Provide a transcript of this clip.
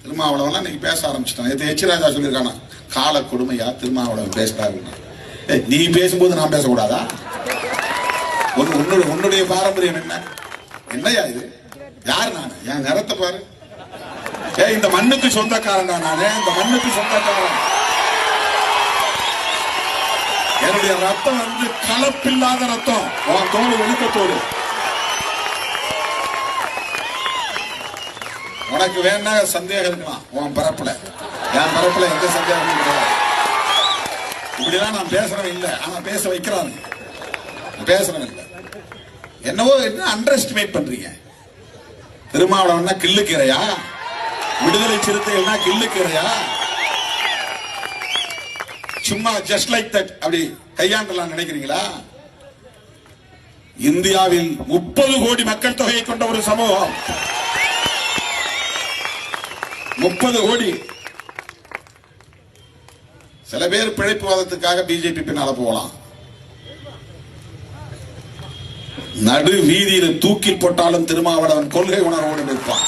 திருமாவளவன் இன்னைக்கு பேச ஆரம்பிச்சிட்டான். எச் ராஜா சொல்லியிருக்கானா, கால கொடுமையா திருமாவளவன் பேசுறாரு. நீ பேசும்போது நான் பேசக்கூடாதா? உன்னுடைய பாரம்பரியம் என்ன? என்னையா இது? யாரு நானு? என் நிறத்தை பாரு. இந்த மண்ணுக்கு சொந்தக்காரன் தான் நானு. இந்த மண்ணுக்கு சொந்தக்காரன். என்னுடைய ரத்தம் கலப்பில்லாத ரத்தம். உன் தோடு வெளுத்த தோடு. உனக்கு வேணா சந்தேகம் இருக்கலாம் உன் பரப்புல. என் பரப்புல எந்த சந்தேகமும் கிடையாது. இப்படிதான் நான் பேசுறேன் இல்லை, ஆனா பேச வைக்கிறாங்க. பேசுறேன் இல்லை. என்னவோ என்ன அண்டர் எஸ்டிமேட் பண்றீங்க. திருமாவளவன்னா கிள்ளுக்கிறையா? விடுதலை சிறுத்தைகள்னா கிள்ளுக்கிறையா? சும்மா ஜஸ்ட் லைக் தட் அப்படி கையாண்டலாம் நினைக்கிறீங்களா? இந்தியாவில் 30 கோடி மக்கள் தொகையை கொண்ட ஒரு சமூகம். 30 கோடி. சில பேர் பிழைப்புவாதத்துக்காக பிஜேபி பின்னால போகலாம். நடு வீதியில் தூக்கில் போட்டாலும் திருமாவளவன் கொள்கை உணர்வோடு நிற்பான்.